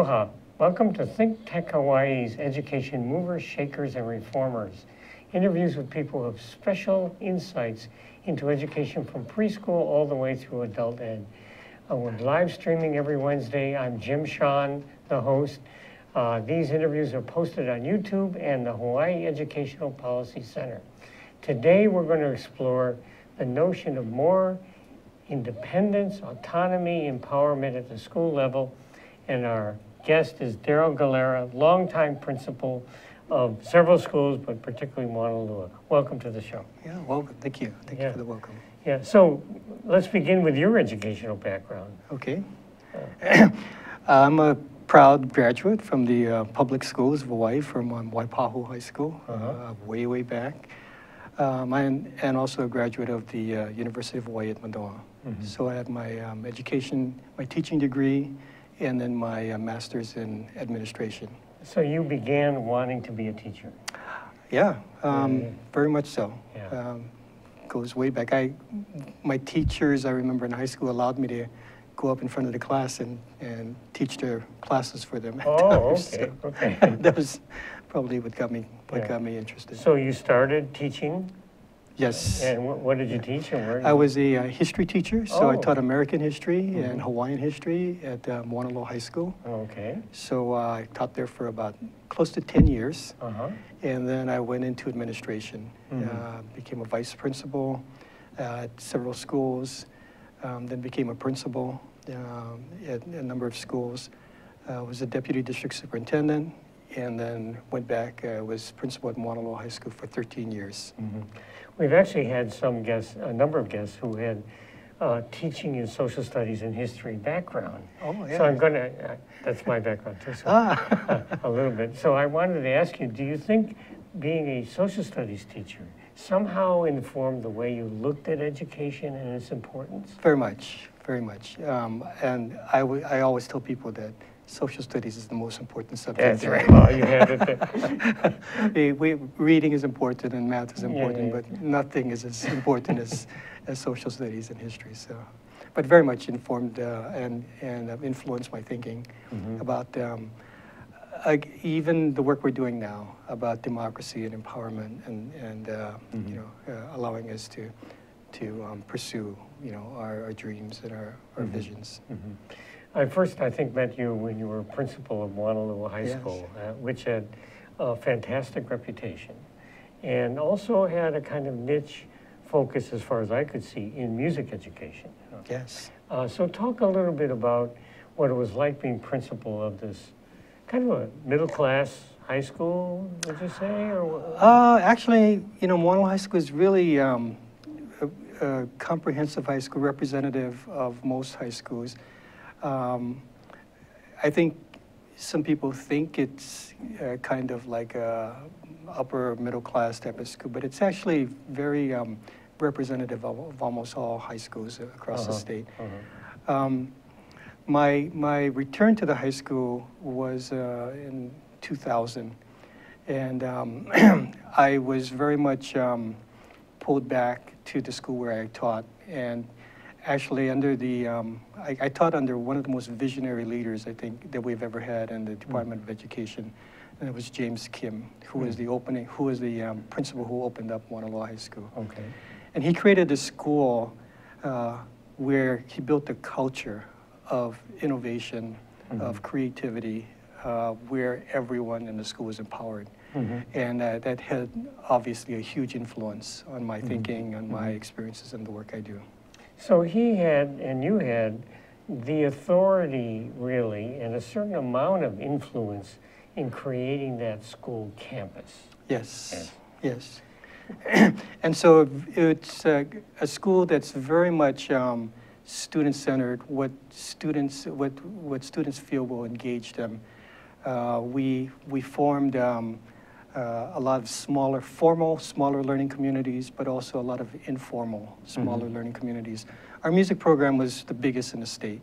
Aloha. Welcome to Think Tech Hawaii's Education Movers, Shakers, and Reformers. Interviews with people who have special insights into education from preschool all the way through adult ed. We're live streaming every Wednesday. I'm Jim Shon, the host. These interviews are posted on YouTube and the Hawaii Educational Policy Center. Today we're going to explore the notion of more independence, autonomy, empowerment at the school level. And our guest is Darrel Galera, longtime principal of several schools, but particularly Moanalua. Welcome to the show. Yeah, welcome. Thank you. Thank you for the welcome. Yeah, so let's begin with your educational background. Okay. I'm a proud graduate from the public schools of Hawaii, from Waipahu High School, way, way back. And also a graduate of the University of Hawaii at Manoa. So I had my education, my teaching degree, and then my master's in administration. So you began wanting to be a teacher? Yeah, very much so. Yeah. Goes way back. My teachers, I remember in high school, allowed me to go up in front of the class and teach their classes for them. Oh, okay, okay. That was probably what got me interested. So you started teaching? Yes. And what did you teach and where? I was a history teacher, so I taught American history and Hawaiian history at Moanalua High School. Okay. So I taught there for about close to 10 years. And then I went into administration, became a vice principal at several schools, then became a principal at a number of schools, was a deputy district superintendent, and then went back, was principal at Moanalua High School for 13 years. We've actually had some guests, a number of guests who had teaching in social studies and history background. Oh, yeah. So I'm going to, that's my background too, so a little bit. So I wanted to ask you, do you think being a social studies teacher somehow informed the way you looked at education and its importance? Very much, very much. And I always tell people that social studies is the most important subject. That's right. Well, you have it there. Reading is important and math is important, but nothing is as important as social studies and history. So, but very much informed and influenced my thinking about even the work we're doing now about democracy and empowerment and you know, allowing us to pursue, you know, our dreams and our visions. I first, I think, met you when you were principal of Moanalua High School, which had a fantastic reputation and also had a kind of niche focus, as far as I could see, in music education. Yes. So talk a little bit about what it was like being principal of this kind of a middle-class high school, would you say? Or actually, you know, Moanalua High School is really a comprehensive high school, representative of most high schools. I think some people think it's kind of like a upper middle class type of school, but it's actually very representative of almost all high schools across the state. My return to the high school was in 2000, and I was very much pulled back to the school where I taught, and actually under the, I taught under one of the most visionary leaders, I think, that we've ever had in the Department of Education, and it was James Kim, who was the principal who opened up Moanalua High School. Okay. And he created a school where he built a culture of innovation, of creativity, where everyone in the school was empowered. And that had obviously a huge influence on my thinking, on my experiences and the work I do. So he had, and you had, the authority, really, and a certain amount of influence in creating that school campus. Yes, yes. And so it's a school that's very much student-centered, what students feel will engage them. We formed a lot of smaller learning communities, but also a lot of informal, smaller learning communities. Our music program was the biggest in the state.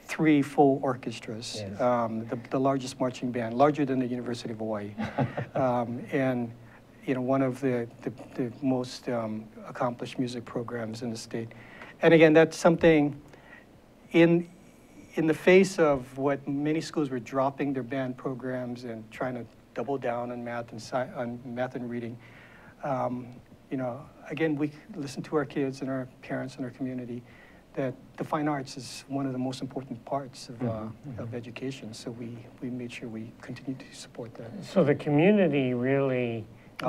3 full orchestras, the largest marching band, larger than the University of Hawaii, and you know, one of the most accomplished music programs in the state. And again, that's something in in the face of what many schools were dropping their band programs and trying to double down on math and reading, you know, again, we listen to our kids and our parents and our community that the fine arts is one of the most important parts of education. So we made sure we continue to support that. So the community really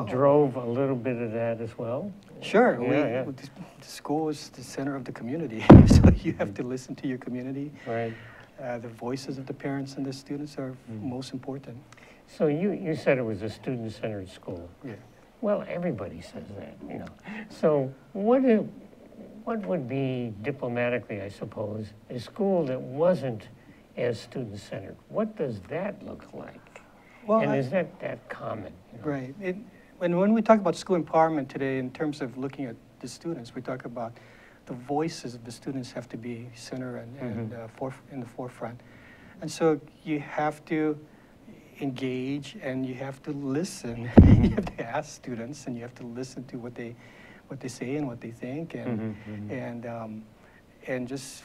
drove a little bit of that as well? Sure. Yeah, The school is the center of the community, so you have to listen to your community. Right. The voices of the parents and the students are most important. So you said it was a student-centered school. Yeah. Well, everybody says that, you know. So what would be, diplomatically, I suppose, a school that wasn't as student-centered? What does that look like? Well, and is that common? You know? Right. When we talk about school empowerment today, in terms of looking at the students, we talk about the voices of the students have to be center and in the forefront. And so you have to engage and you have to listen. You have to ask students and you have to listen to what they say and what they think and just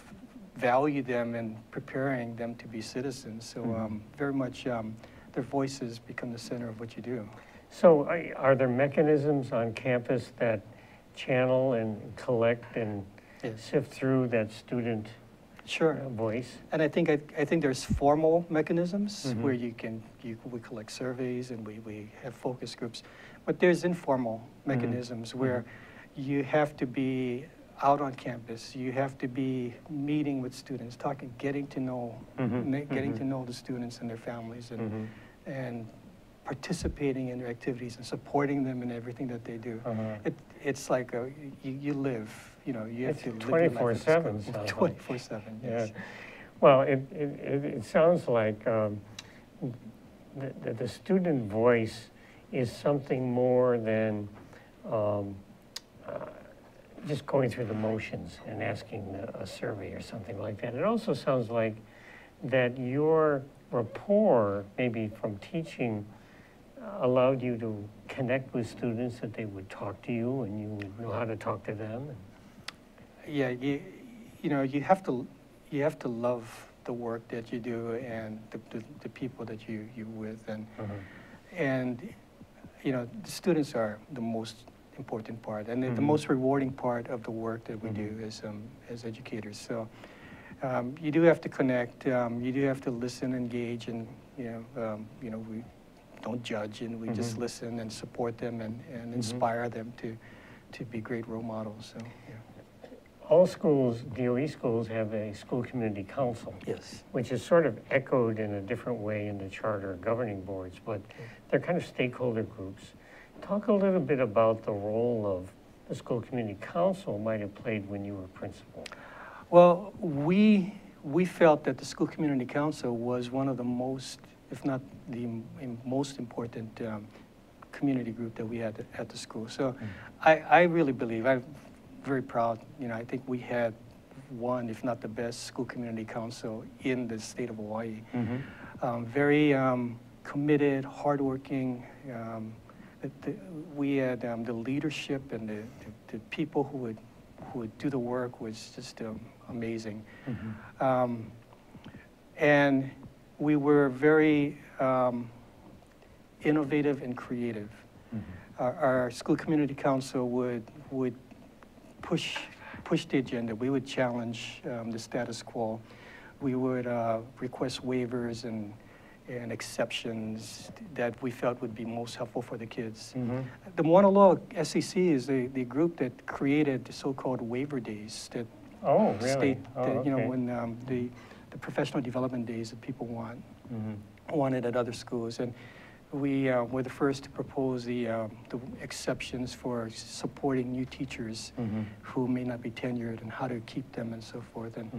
value them and preparing them to be citizens. So very much their voices become the center of what you do. So are there mechanisms on campus that channel and collect and sift through that student voice? And I think there's formal mechanisms where we collect surveys and we have focus groups, but there's informal mechanisms where you have to be out on campus, you have to be meeting with students, getting to know the students and their families and participating in their activities and supporting them in everything that they do. It's like you live, you know, you have to live 24/7. 24/7. Yes. Yeah. Well, it sounds like the student voice is something more than just going through the motions and asking a survey or something like that. It also sounds like that your rapport, maybe from teaching, allowed you to connect with students, that they would talk to you and you would know how to talk to them. Yeah, you know, you have to love the work that you do and the people that you with and you know, the students are the most important part and the most rewarding part of the work that we do as educators. So you do have to connect, you do have to listen, engage, and you know, we don't judge and we just listen and support them and inspire them to be great role models. So yeah. All schools, DOE schools, have a school community council. Yes. Which is sort of echoed in a different way in the charter governing boards, but they're kind of stakeholder groups. Talk a little bit about the role of the school community council might have played when you were principal. Well, we felt that the school community council was one of the most, if not the most important community group that we had at the school. So I really believe, I'm very proud, you know, I think we had one, if not the best, school community council in the state of Hawaii. Very committed, hardworking. We had the leadership and the people who would do the work was just amazing. And we were very innovative and creative. Our school community council would push the agenda. We would challenge the status quo. We would request waivers and exceptions that we felt would be most helpful for the kids. The Mauna Loa SEC is the group that created the so-called waiver days that state, you know, when the professional development days that people wanted at other schools. And we were the first to propose the exceptions for supporting new teachers who may not be tenured and how to keep them and so forth. And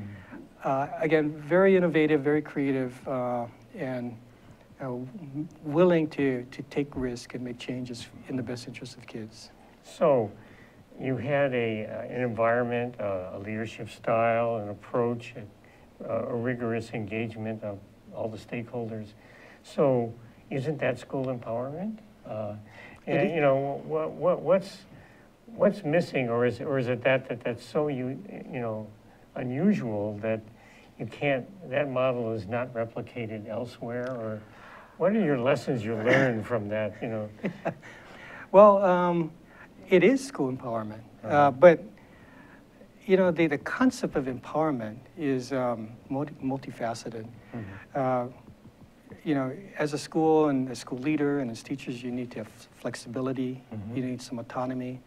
again, very innovative, very creative, and willing to take risk and make changes in the best interest of kids. So you had an environment, a leadership style, an approach, a rigorous engagement of all the stakeholders. So isn't that school empowerment? And you know, what's missing, or is it that's so unusual that you can't, that model is not replicated elsewhere? Or what are your lessons you learned from that, you know? Well, it is school empowerment, but you know, the concept of empowerment is multifaceted. You know, as a school and a school leader and as teachers, you need to have flexibility, you need some autonomy.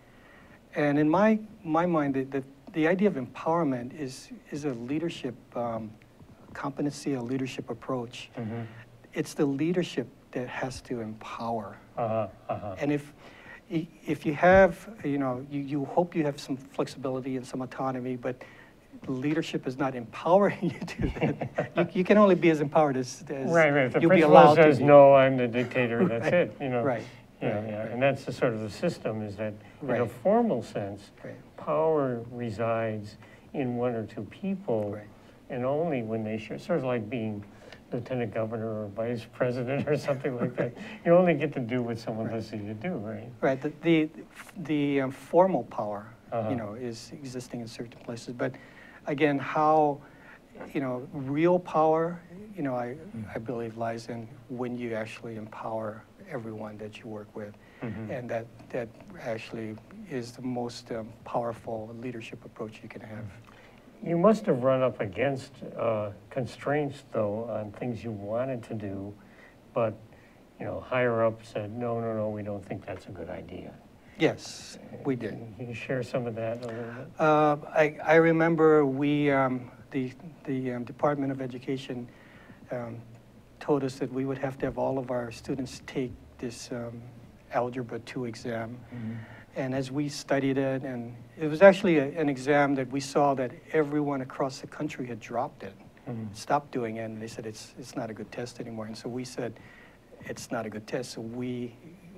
And in my mind, the idea of empowerment is a leadership competency, a leadership approach. It's the leadership that has to empower. And if you have, you know, you hope you have some flexibility and some autonomy, but leadership is not empowering you to that. You can only be as empowered as right. If the you'll be principal allowed says, to be. no, I'm the dictator, that's it, you know. Right. Yeah. And that's the sort of the system, is that in a formal sense, power resides in one or two people, and only when they share, sort of like being lieutenant governor or vice president or something like that. You only get to do what someone lets you to do, right? Right. The formal power, you know, is existing in certain places, but again, how, you know, real power, you know, I believe lies in when you actually empower everyone that you work with, and that actually is the most powerful leadership approach you can have. You must have run up against constraints, though, on things you wanted to do, but, you know, higher up said, no, we don't think that's a good idea. Yes, we did. Can you share some of that a little bit? I remember we, the Department of Education told us that we would have to have all of our students take this Algebra 2 exam. And as we studied it, and it was actually an exam that we saw that everyone across the country had dropped it, stopped doing it, and they said it's not a good test anymore. And so we said, it's not a good test, so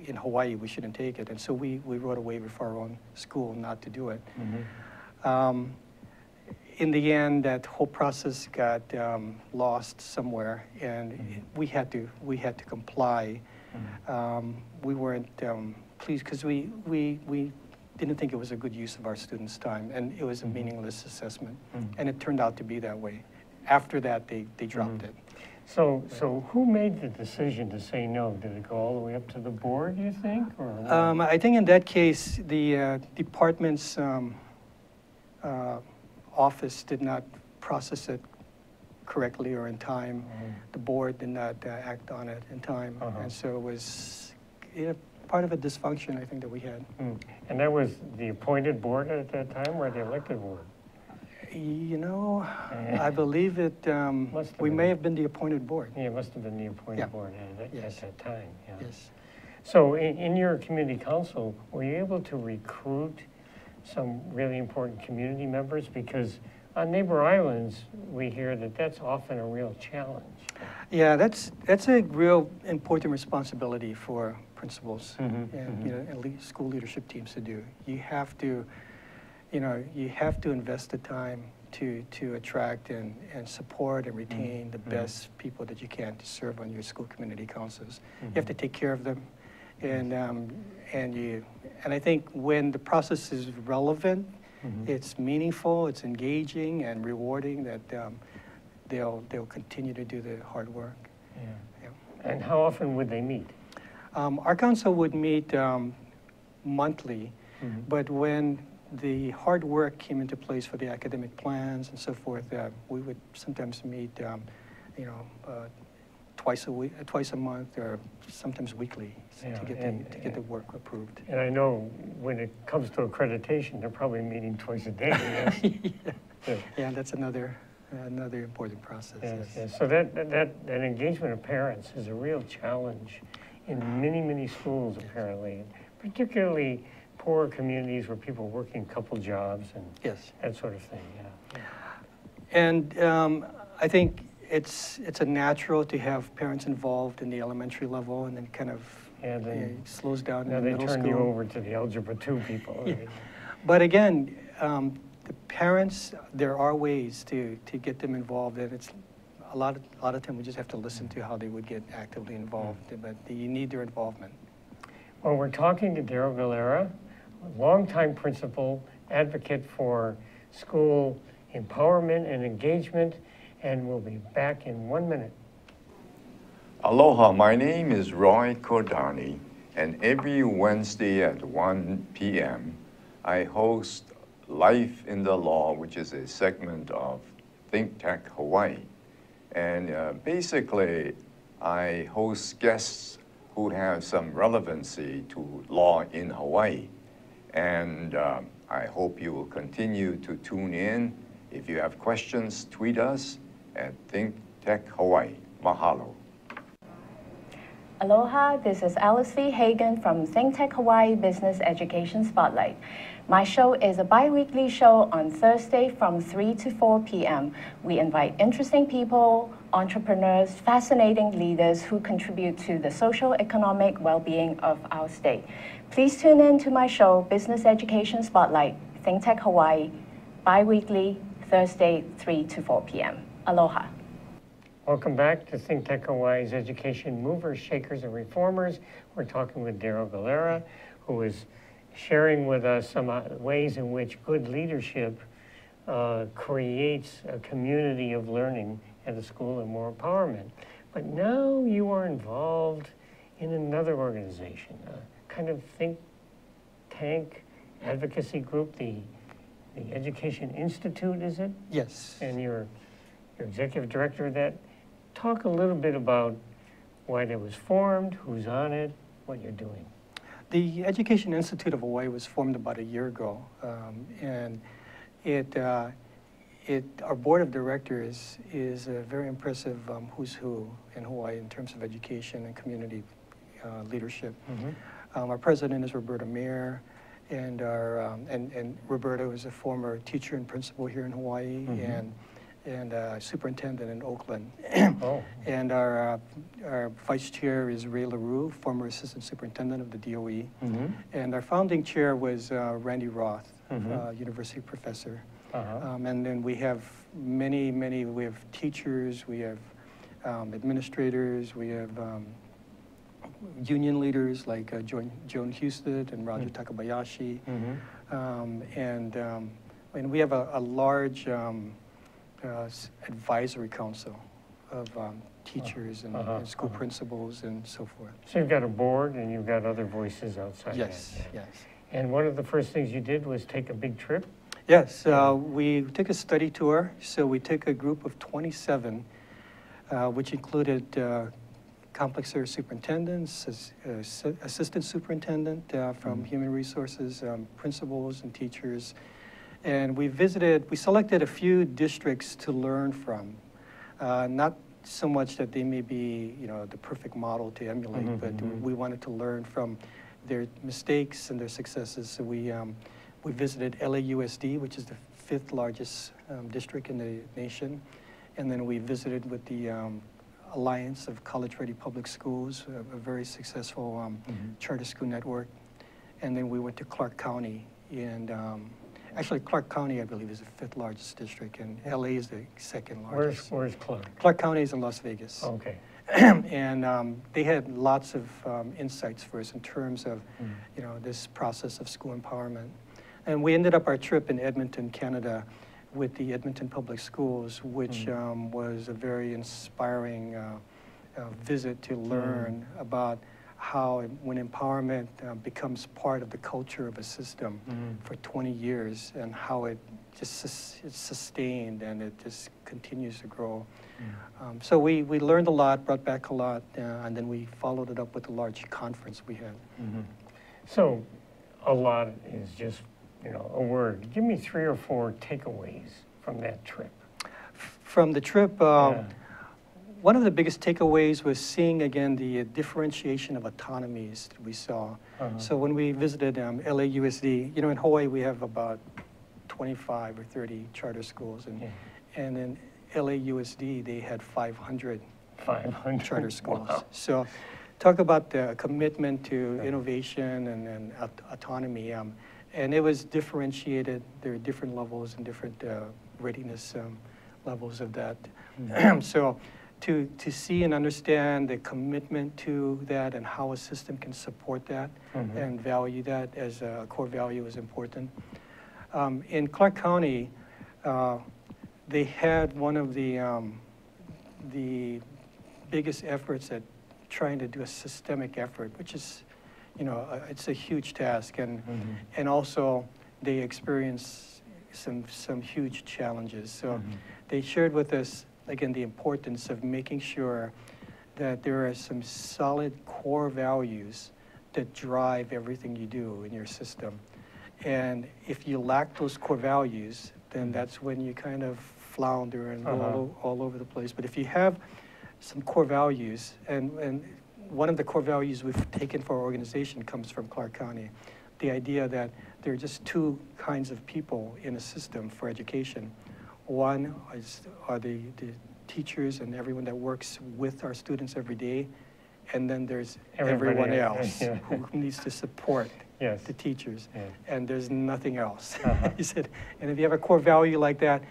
in Hawaii, we shouldn't take it. And so we wrote a waiver for our own school not to do it. In the end, that whole process got lost somewhere, and we had to comply. We weren't pleased because we didn't think it was a good use of our students' time, and it was a meaningless assessment. And it turned out to be that way. After that, they dropped it. So who made the decision to say no? Did it go all the way up to the board, you think? Or I think in that case, the department's office did not process it correctly or in time. The board did not act on it in time. And so it was part of a dysfunction, I think, that we had. And that was the appointed board at that time, or the elected board? You know, I believe it, we may have been the appointed board. Yeah, it must have been the appointed board at that time. Yes. So in your community council, were you able to recruit some really important community members? Because on neighbor islands, we hear that that's often a real challenge. Yeah, that's a real important responsibility for principals and you know, and school leadership teams to do. You have to, you know, you have to invest the time to attract and support and retain the best people that you can to serve on your school community councils. You have to take care of them, and I think when the process is relevant, it's meaningful, it's engaging and rewarding, that they'll continue to do the hard work. And how often would they meet? Our council would meet monthly, but when the hard work came into place for the academic plans and so forth, we would sometimes meet, you know, twice a month, or sometimes weekly, to get the work approved. And I know when it comes to accreditation, they're probably meeting twice a day. Yes? Yeah, that's another important process. Yes. So that engagement of parents is a real challenge in many schools, apparently, particularly poor communities where people are working a couple jobs and that sort of thing. And I think it's a natural to have parents involved in the elementary level, and then kind of it slows down in the middle school. Now they turn you over to the Algebra 2 people. Right? But again, the parents, there are ways to get them involved, and it's a lot of time we just have to listen to how they would get actively involved, but you need their involvement. Well, we're talking to Darrel Galera, longtime principal, advocate for school empowerment and engagement, and we'll be back in 1 minute. Aloha, my name is Roy Kodani, and every Wednesday at 1 p.m. I host Life in the Law, which is a segment of Think Tech Hawaii. And basically, I host guests who have some relevancy to law in Hawaii. And I hope you will continue to tune in. If you have questions, tweet us at Think Tech Hawaii. Mahalo. Aloha, this is Alice V. Hagan from Think Tech Hawaii Business Education Spotlight. My show is a bi-weekly show on Thursday from 3 to 4 p.m. We invite interesting people, entrepreneurs, fascinating leaders who contribute to the social economic well-being of our state. Please tune in to my show, Business Education Spotlight, Think Tech Hawaii, bi-weekly, Thursday, 3 to 4 p.m. Aloha. Welcome back to Think Tech Hawaii's Education Movers, Shakers, and Reformers. We're talking with Darrel Galera, who is sharing with us some ways in which good leadership creates a community of learning at a school and more empowerment. But now you are involved in another organization, a kind of think tank advocacy group, the Education Institute, is it? Yes. And you're executive director of that. Talk a little bit about why that was formed, who's on it, what you're doing. The Education Institute of Hawaii was formed about a year ago, and our board of directors is a very impressive who's who in Hawaii in terms of education and community leadership. Mm-hmm. Our president is Roberta Mayer, and and Roberta was a former teacher and principal here in Hawaii, mm-hmm. and superintendent in Oakland. Oh. And our vice chair is Ray LaRue, former assistant superintendent of the DOE. Mm-hmm. And our founding chair was Randy Roth, mm-hmm. University professor. Uh-huh. And then we have many, we have teachers, we have administrators, we have union leaders like Joan Husted and Roger mm-hmm. Takabayashi. Mm-hmm. And we have a large advisory council of teachers and school principals and so forth. So you've got a board and you've got other voices outside. Yes, yes. And one of the first things you did was take a big trip? Yes, we took a study tour. So we took a group of 27, which included complex care superintendents, assistant superintendent from human resources, principals and teachers. And we selected a few districts to learn from. Not so much that they may be, the perfect model to emulate, mm-hmm, but mm-hmm. we wanted to learn from their mistakes and their successes. So we visited LAUSD, which is the 5th largest district in the nation. And then we visited with the Alliance of College-Ready Public Schools, a very successful mm-hmm. charter school network. And then we went to Clark County, and actually, Clark County, I believe, is the 5th largest district, and LA is the 2nd largest. Where's Clark? Clark County is in Las Vegas. Okay. And they had lots of insights for us in terms of, this process of school empowerment. And we ended up our trip in Edmonton, Canada, with the Edmonton Public Schools, which was a very inspiring visit to learn about how when empowerment becomes part of the culture of a system for 20 years and how it just it's sustained and it just continues to grow. So we learned a lot, brought back a lot, and then we followed it up with a large conference we had. So a lot is just, a word. Give me 3 or 4 takeaways from that trip. From the trip, one of the biggest takeaways was seeing again the differentiation of autonomies that we saw. So when we visited LAUSD, in Hawaii we have about 25 or 30 charter schools, and in LAUSD they had 500 charter schools. Wow. So talk about the commitment to innovation and autonomy. And it was differentiated. There are different levels and different readiness levels of that. So to see and understand the commitment to that and how a system can support that and value that as a core value is important. In Clark County, they had one of the biggest efforts at trying to do a systemic effort, which is, you know, it's a huge task, and also they experienced some huge challenges. So they shared with us, again, the importance of making sure that there are some solid core values that drive everything you do in your system. And if you lack those core values, then that's when you kind of flounder and go all over the place. But if you have some core values, and one of the core values we've taken for our organization comes from Clark County, the idea that there are just two kinds of people in a system for education. One are the teachers and everyone that works with our students every day, and then there's everyone else who needs to support the teachers, and there's nothing else. He said, and if you have a core value like that,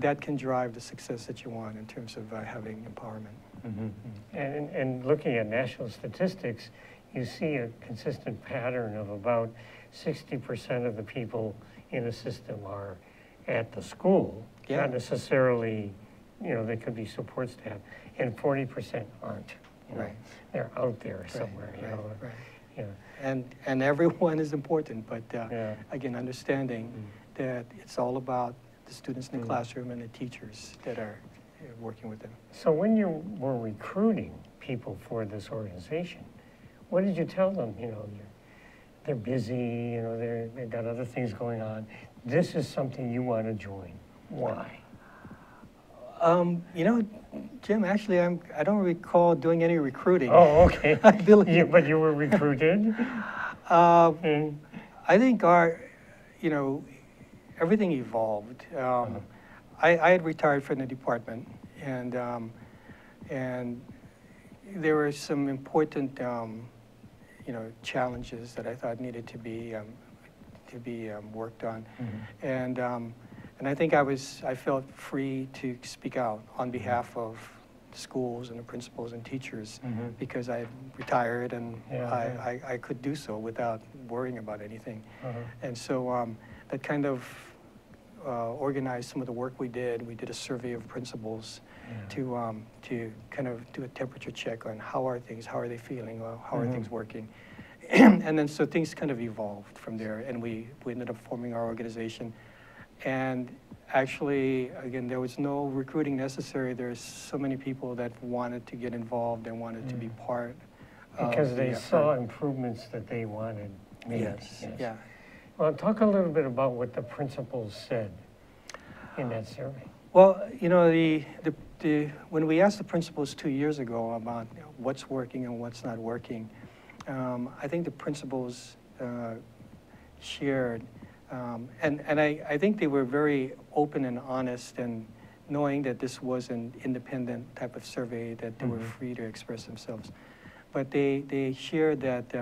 that can drive the success that you want in terms of having empowerment. And looking at national statistics, you see a consistent pattern of about 60% of the people in a system are at the school, not necessarily, you know, they could be support staff, and 40% aren't. You know, they're out there somewhere. You know, yeah. And everyone is important, but again, understanding that it's all about the students in the classroom and the teachers that are working with them. So when you were recruiting people for this organization, what did you tell them? You know, they're busy, you know, they've got other things going on. This is something you want to join. Why? You know, Jim, actually, I don't recall doing any recruiting. Oh, okay. I believe. But you were recruited? I think you know, everything evolved. I had retired from the department, and there were some important, you know, challenges that I thought needed to be worked on, and I think I felt free to speak out on behalf of schools and the principals and teachers because I had retired and I could do so without worrying about anything, and so that kind of organized some of the work we did. We did a survey of principals to kind of do a temperature check on how are they feeling, how are things working. And then so things kind of evolved from there, and we ended up forming our organization. And actually, again, there was no recruiting necessary. There's so many people that wanted to get involved and wanted to be part because they saw improvements that they wanted made. Yes. Yeah. Well, talk a little bit about what the principals said in that survey. Well, you know, when we asked the principals 2 years ago about what's working and what's not working, I think the principals shared, and I think they were very open and honest, and knowing that this was an independent type of survey, that they were free to express themselves. But they shared that,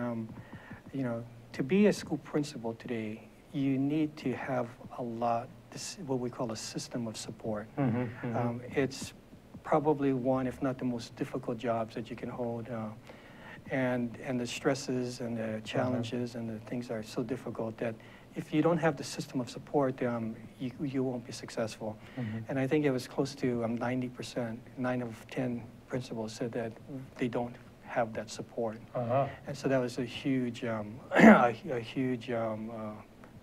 you know, to be a school principal today, you need to have what we call a system of support. It's probably one, if not the most difficult jobs that you can hold. And the stresses and the challenges and the things are so difficult that if you don't have the system of support, you won't be successful. And I think it was close to 90%, 9 of 10 principals said that they don't have that support. And so that was a huge,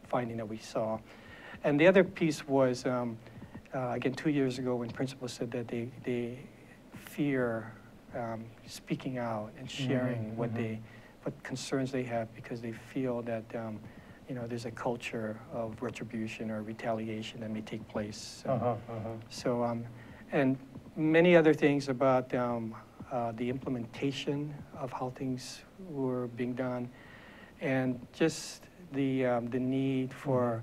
finding that we saw. And the other piece was, again, 2 years ago when principals said that they fear speaking out and sharing what concerns they have because they feel that you know, there's a culture of retribution or retaliation that may take place. So, and many other things about the implementation of how things were being done, and just the need for,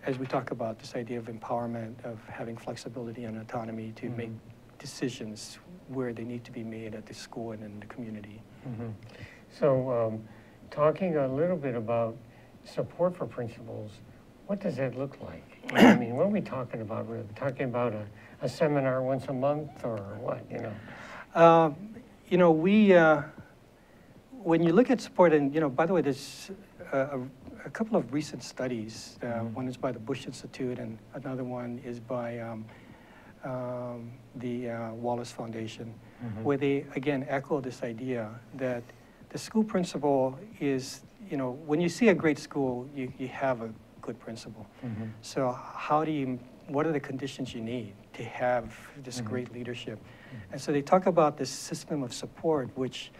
as we talk about this idea of empowerment, of having flexibility and autonomy to make decisions where they need to be made at the school and in the community. So talking a little bit about support for principals, what does that look like? I mean, what are we talking about? We're talking about a seminar once a month or what, you know? You know, we, when you look at support, and, you know, by the way, there's a a couple of recent studies. One is by the Bush Institute, and another one is by the Wallace Foundation, where they, again, echo this idea that the school principal is, when you see a great school, you have a good principal. So what are the conditions you need to have this great leadership? And so they talk about this system of support, which,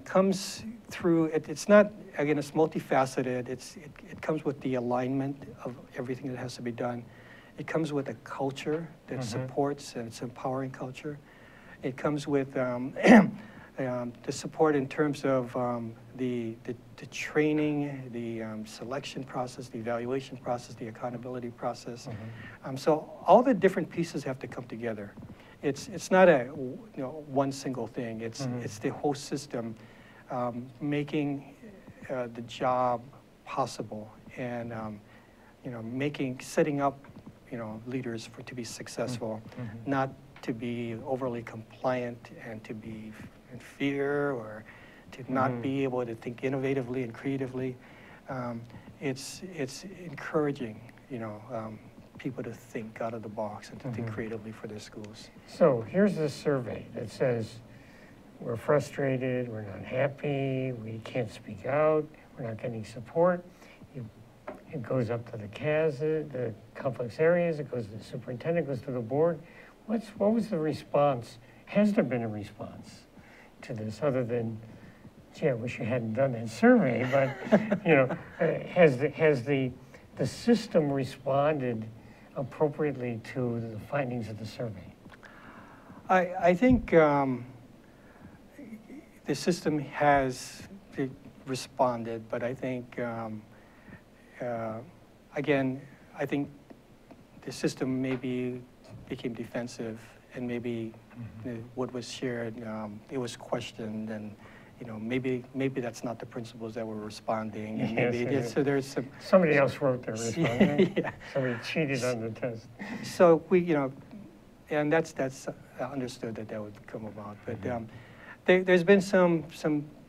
comes through, it's not, again, it's multifaceted. It comes with the alignment of everything that has to be done. It comes with a culture that supports, and it's an empowering culture. It comes with the support in terms of the training, the selection process, the evaluation process, the accountability process. So all the different pieces have to come together. It's not a one single thing. It's the whole system making the job possible, and setting up leaders to be successful, not to be overly compliant and to be in fear or to not be able to think innovatively and creatively. It's encouraging, people to think out of the box and to think creatively for their schools. So here's this survey that says we're frustrated, we're not happy, we can't speak out, we're not getting support. It goes up to the CAS, the complex areas, it goes to the superintendent, goes to the board. What was the response? Has there been a response to this other than, gee, I wish you hadn't done that survey, but has the system responded appropriately to the findings of the survey? I think the system has responded, but I think, again, I think the system maybe became defensive, and maybe what was shared, it was questioned, and maybe that's not the principles that were responding, and maybe so there's some. Somebody else wrote their response. Right? Yeah. Somebody cheated on the test. So we, and that's understood that would come about. But there's been some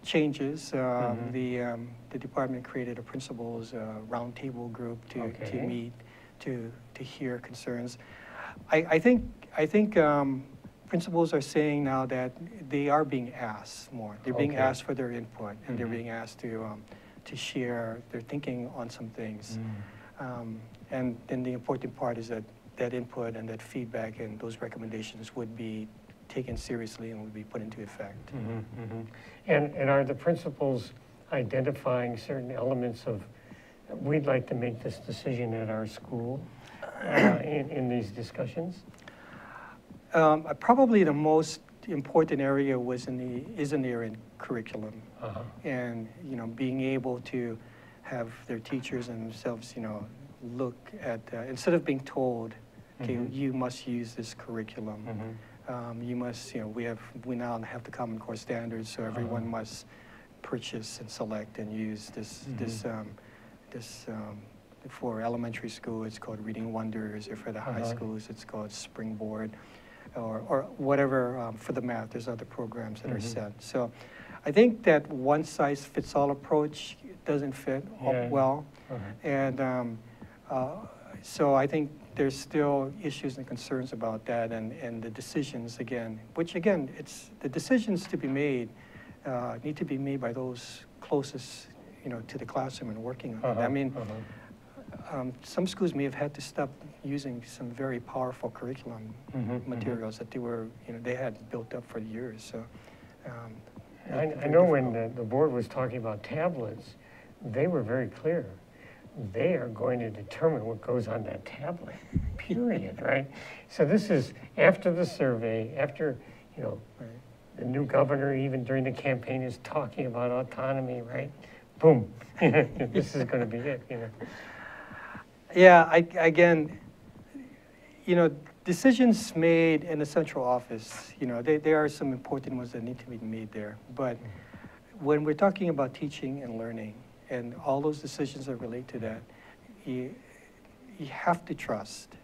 changes. The department created a principals roundtable group to meet to hear concerns. I think principals are saying now that they are being asked more. They're being asked for their input, and they're being asked to share their thinking on some things. And then the important part is that input and that feedback and those recommendations would be taken seriously and would be put into effect. And are the principals identifying certain elements of, we'd like to make this decision at our school in these discussions? Probably the most important area is in the area of curriculum, and being able to have their teachers and themselves, look at instead of being told, okay, you must use this curriculum. You must, we now have the Common Core standards, so everyone must purchase and select and use this for elementary school, it's called Reading Wonders, or for the high schools, it's called Springboard, or whatever. For the math, there's other programs that are set. So I think that one-size-fits-all approach doesn't fit well. And so I think there's still issues and concerns about that, and the decisions, again, which again, the decisions to be made need to be made by those closest, to the classroom and working on it. I mean, some schools may have had to stop using some very powerful curriculum materials that they had built up for years. So I know when the board was talking about tablets, they were very clear. They are going to determine what goes on that tablet, period, right? So this is after the survey, after, the new governor, even during the campaign, is talking about autonomy, right? Boom, this is going to be it, Yeah, again, decisions made in the central office, there are some important ones that need to be made there. But when we're talking about teaching and learning, and all those decisions that relate to that, you have to trust.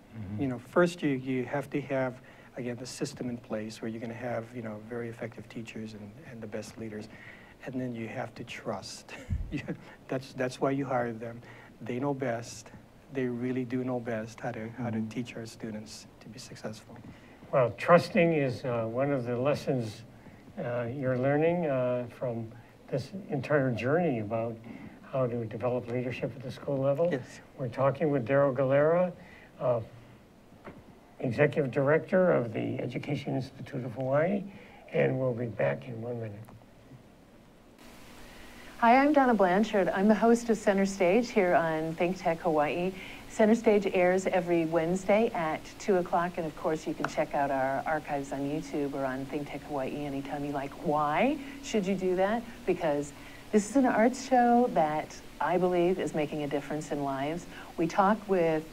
First you have to have, again, the system in place where you're going to have, very effective teachers and the best leaders. and then you have to trust. That's why you hire them. They know best. They really do know best how to teach our students to be successful. Well, trusting is one of the lessons you're learning from this entire journey about how to develop leadership at the school level. Yes. We're talking with Darrel Galera, Executive Director of the Education Institute of Hawaii, and we'll be back in 1 minute. Hi, I'm Donna Blanchard. I'm the host of Center Stage here on Think Tech Hawaii. Center Stage airs every Wednesday at 2 o'clock, and of course you can check out our archives on YouTube or on Think Tech Hawaii anytime you like. Why should you do that? Because this is an arts show that I believe is making a difference in lives. We talk with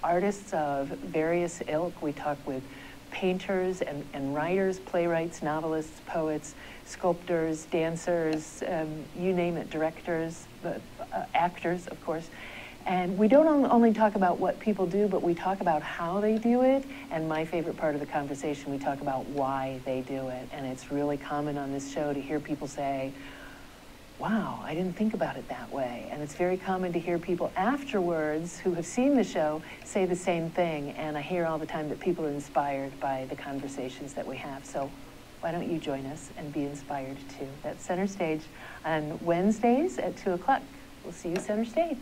artists of various ilk. We talk with painters and writers, playwrights, novelists, poets, sculptors, dancers, you name it, directors, actors, of course. And we don't only talk about what people do, but we talk about how they do it. And my favorite part of the conversation, we talk about why they do it. And it's really common on this show to hear people say, wow, I didn't think about it that way. And it's very common to hear people afterwards who have seen the show say the same thing. And I hear all the time that people are inspired by the conversations that we have. So why don't you join us and be inspired too? That's Center Stage on Wednesdays at 2 o'clock. We'll see you Center Stage.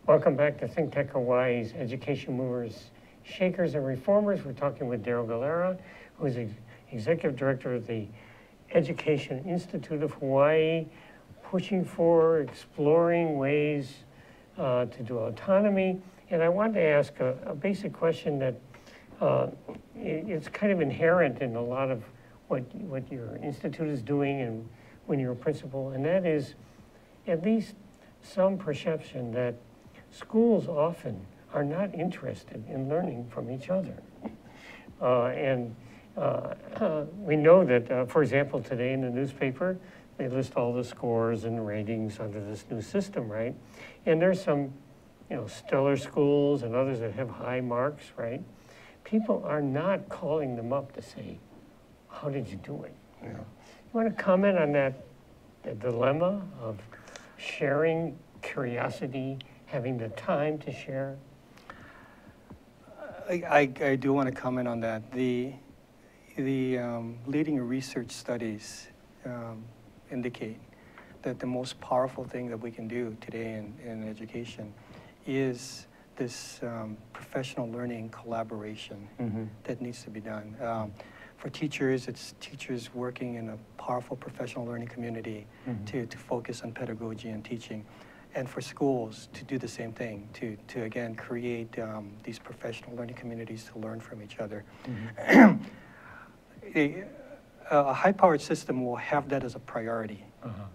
Welcome back to Think Tech Hawaii's Education Movers, Shakers, and Reformers. We're talking with Darrel Galera, who is the Executive Director of the Education Institute of Hawaii, pushing for, exploring ways to do autonomy. And I wanted to ask a basic question that it's kind of inherent in a lot of what your institute is doing and when you're a principal, and that is at least some perception that schools often are not interested in learning from each other. We know that, for example, today in the newspaper, they list all the scores and ratings under this new system, right? And there's some, stellar schools and others that have high marks, right? People are not calling them up to say, how did you do it? You want to comment on that, the dilemma of sharing curiosity, having the time to share? I do want to comment on that. The leading research studies indicate that the most powerful thing that we can do today in education is this professional learning collaboration that needs to be done. For teachers, it's teachers working in a powerful professional learning community to focus on pedagogy and teaching. And for schools to do the same thing, to again create these professional learning communities to learn from each other. A high-powered system will have that as a priority.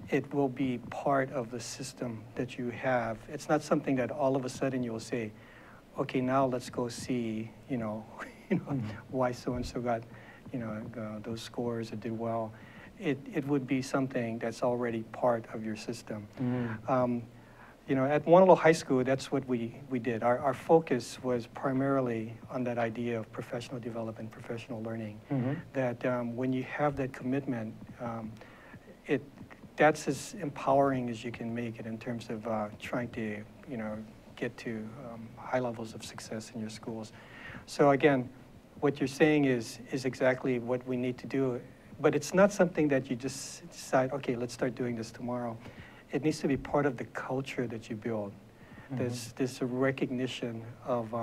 It will be part of the system that you have. It's not something that all of a sudden you'll say, okay, now let's go see, why so-and-so got, those scores or did well. It would be something that's already part of your system. At Honolulu High School, that's what we did. Our focus was primarily on that idea of professional development, professional learning. That when you have that commitment, that's as empowering as you can make it in terms of trying to, get to high levels of success in your schools. So again, what you're saying is exactly what we need to do. But it's not something that you just decide, okay, let's start doing this tomorrow. It needs to be part of the culture that you build. There's this recognition of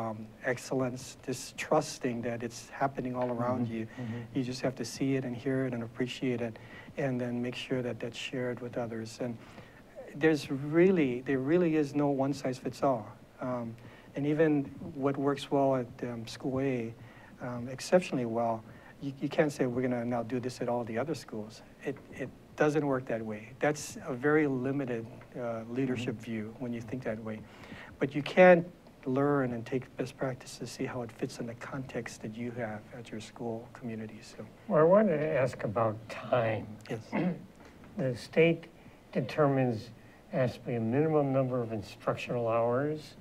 excellence, this trusting that it's happening all around you. You just have to see it and hear it and appreciate it, and then make sure that that's shared with others. And there really is no one size fits all. And even what works well at School A, exceptionally well, you can't say we're gonna now do this at all the other schools. It doesn't work that way. That's a very limited leadership view when you think that way. But you can learn and take best practices, see how it fits in the context that you have at your school community. So. Well, I wanted to ask about time. Yes. The state determines there has to be a minimum number of instructional hours.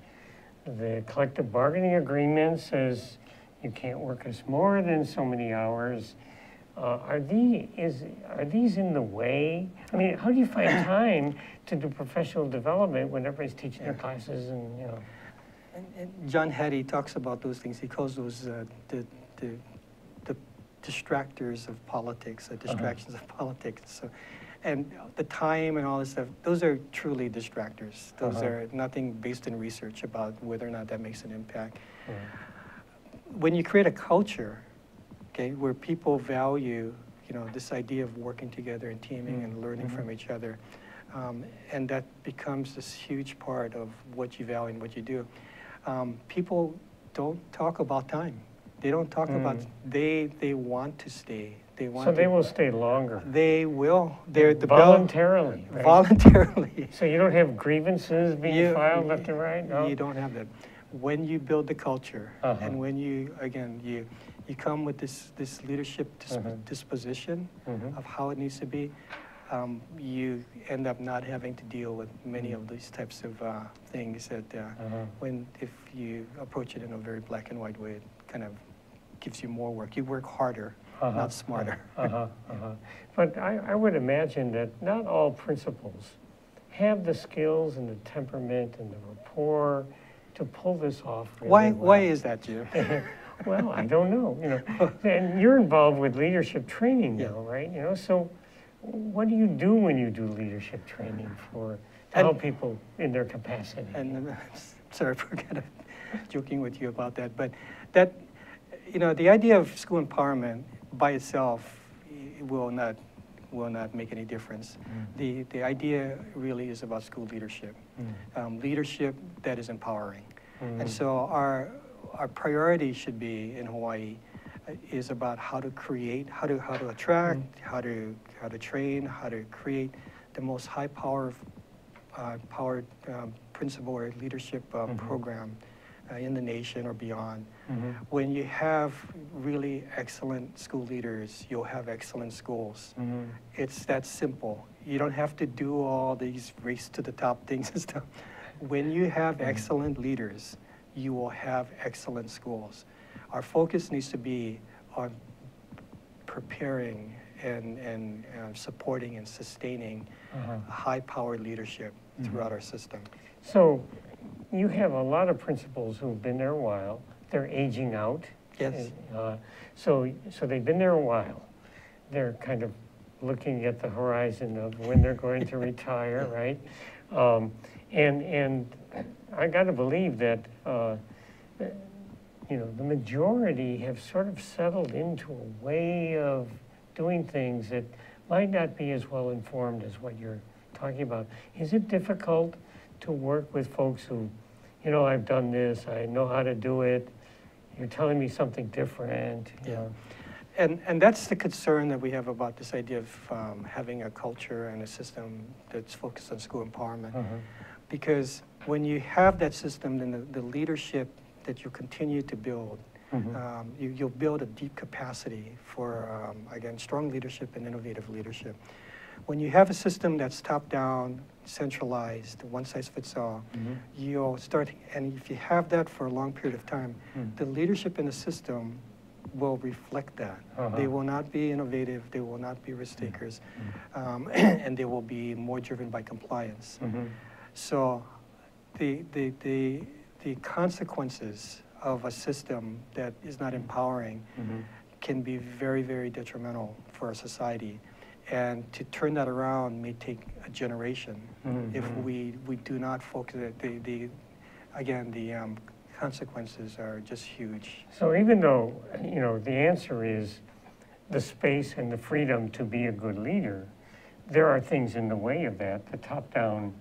The collective bargaining agreement says you can't work us more than so many hours. are these in the way? I mean, how do you find time to do professional development when everybody's teaching their classes and, you know? And John Hattie talks about those things. He calls those the distractors of politics, the distractions of politics. So, and the time and all this stuff, those are truly distractors. Those are nothing based in research about whether or not that makes an impact. When you create a culture, okay, where people value, you know, this idea of working together and teaming and learning from each other, and that becomes this huge part of what you value and what you do. People don't talk about time. They don't talk about, they want to stay. They want so they will stay longer. They will. They're the voluntarily. Right? Voluntarily. So you don't have grievances being filed left and right? No? You don't have that. When you build the culture, and when you, again, you come with this leadership disposition of how it needs to be, you end up not having to deal with many of these types of things that if you approach it in a very black and white way, it kind of gives you more work. You work harder, not smarter. But I would imagine that not all principals have the skills and the temperament and the rapport to pull this off really well. Why is that, Jim? Well, I don't know, you know. And you're involved with leadership training now, right? You know, so what do you do when you do leadership training to help people in their capacity? And sorry for kind of joking with you about that, but that, you know, the idea of school empowerment by itself will not make any difference. The idea really is about school leadership, leadership that is empowering. And so our priority should be in Hawaii is about how to create, how to attract, how to train, how to create the most powered principal or leadership program in the nation or beyond. When you have really excellent school leaders, you'll have excellent schools. It's that simple. You don't have to do all these race to the top things and stuff. When you have excellent leaders, you will have excellent schools. Our focus needs to be on preparing and supporting and sustaining high-powered leadership throughout our system. So you have a lot of principals who've been there a while. They're aging out. Yes. So they've been there a while. They're kind of looking at the horizon of when they're going to retire, right? And I got to believe that you know, the majority have sort of settled into a way of doing things that might not be as well informed as what you're talking about. Is it difficult to work with folks who, you know, I've done this, I know how to do it, you're telling me something different? You know? And that's the concern that we have about this idea of having a culture and a system that's focused on school empowerment. Because when you have that system, then the leadership that you continue to build, you'll build a deep capacity for, again, strong leadership and innovative leadership. When you have a system that's top-down, centralized, one-size-fits-all, you'll start, and if you have that for a long period of time, the leadership in the system will reflect that. They will not be innovative, they will not be risk takers, and they will be more driven by compliance. So the consequences of a system that is not empowering can be very, very detrimental for our society. And to turn that around may take a generation if we do not focus. Again, the consequences are just huge. So even though, you know, the answer is the space and the freedom to be a good leader, there are things in the way of that, the top-down,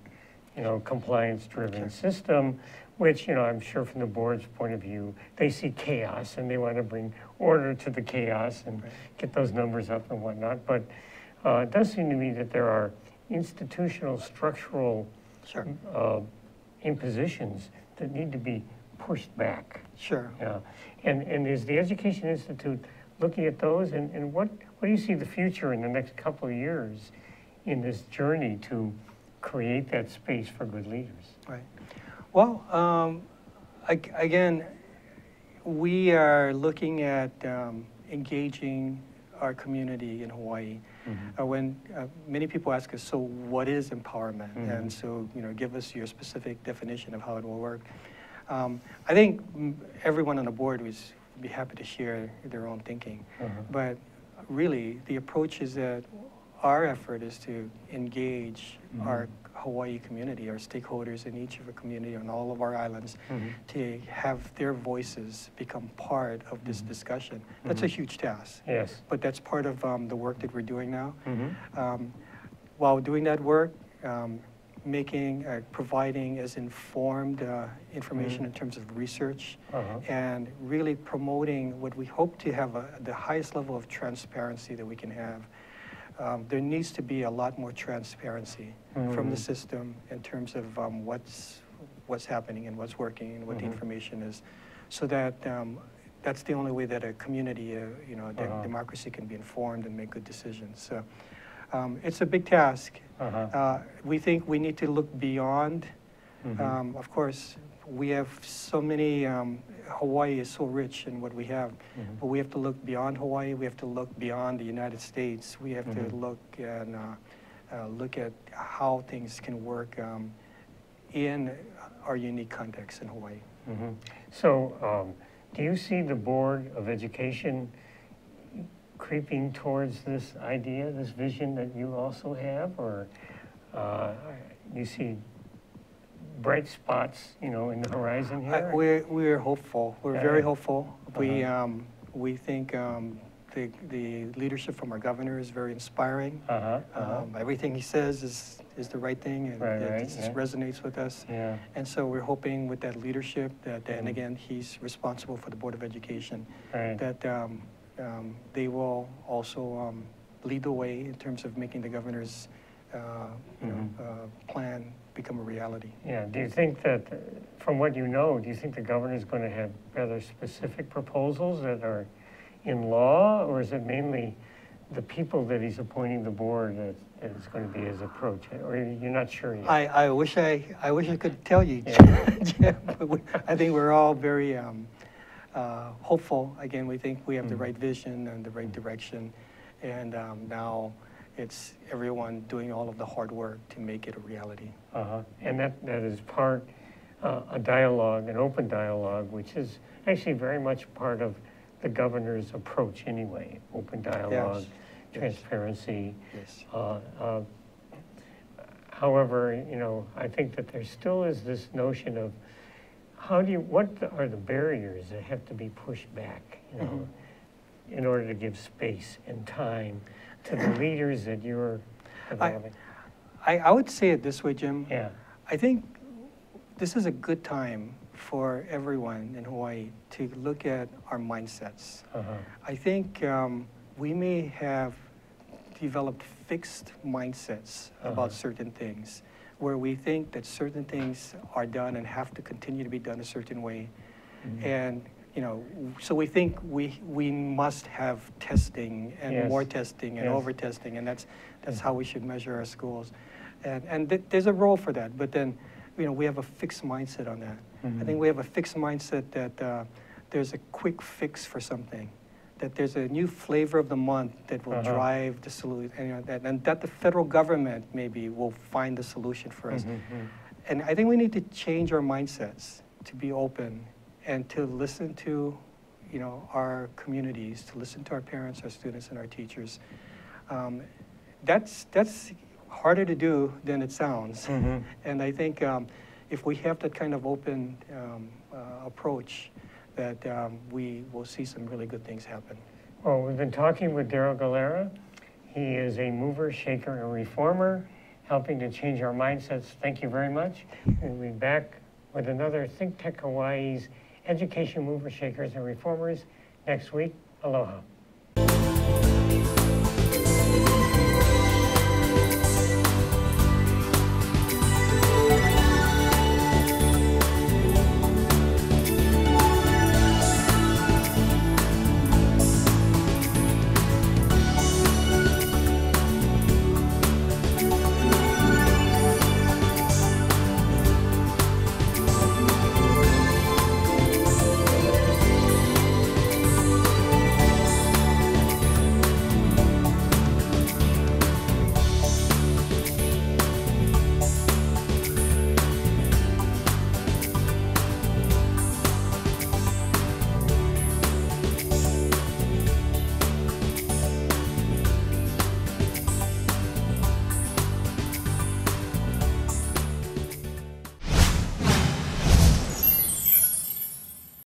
you know, compliance-driven system, which, you know, I'm sure from the board's point of view, they see chaos and they want to bring order to the chaos and get those numbers up and whatnot. But it does seem to me that there are institutional, structural impositions that need to be pushed back. Yeah. And is the Education Institute looking at those? And what do you see the future in the next couple of years in this journey to create that space for good leaders? Right. Well, again, we are looking at engaging our community in Hawaii. When many people ask us, so what is empowerment? And so, give us your specific definition of how it will work. I think everyone on the board would be happy to share their own thinking. But really, the approach is that our effort is to engage our Hawaii community, our stakeholders in each of the community on all of our islands, to have their voices become part of this discussion. That's a huge task. Yes. But that's part of the work that we're doing now. While doing that work, providing as informed information in terms of research, and really promoting what we hope to have the highest level of transparency that we can have. There needs to be a lot more transparency from the system in terms of what's happening and what's working and what the information is, so that that's the only way that a community, democracy can be informed and make good decisions. So it's a big task. We think we need to look beyond. Of course, we have so many, Hawaii is so rich in what we have, but we have to look beyond Hawaii. We have to look beyond the United States. We have to look at how things can work in our unique context in Hawaii. So do you see the Board of Education creeping towards this idea, this vision that you also have, or you see bright spots, in the horizon here? We're hopeful. We're very hopeful. We think the leadership from our governor is very inspiring. Everything he says is the right thing, and it just resonates with us. And so we're hoping with that leadership that, and again, he's responsible for the Board of Education, that they will also lead the way in terms of making the governor's plan become a reality. Yeah. Do you think that, from what you know, do you think the governor is going to have rather specific proposals that are in law, or is it mainly the people that he's appointing the board that is going to be his approach, or you're not sure yet? I wish I could tell you, Jim, but I think we're all very hopeful. Again, we think we have the right vision and the right direction, and now it's everyone doing all of the hard work to make it a reality. And that is part, a dialogue, an open dialogue, which is actually very much part of the governor's approach anyway. Open dialogue, transparency. However, I think that there still is this notion of what are the barriers that have to be pushed back, in order to give space and time to the leaders that you're developing? I would say it this way, Jim. I think this is a good time for everyone in Hawaii to look at our mindsets. I think we may have developed fixed mindsets about certain things, where we think that certain things are done and have to continue to be done a certain way. And so we think we must have testing and more testing and over-testing, and that's how we should measure our schools. And there's a role for that, but then we have a fixed mindset on that. I think we have a fixed mindset that there's a quick fix for something, that there's a new flavor of the month that will drive the solution, and that the federal government maybe will find the solution for us. And I think we need to change our mindsets to be open and to listen to, our communities, to listen to our parents, our students, and our teachers. That's harder to do than it sounds. And I think if we have that kind of open approach, that we will see some really good things happen. Well, we've been talking with Darrel Galera. He is a mover, shaker, and reformer, helping to change our mindsets. Thank you very much. We'll be back with another Think Tech Hawaii's Education Movers, Shakers, and Reformers next week. Aloha.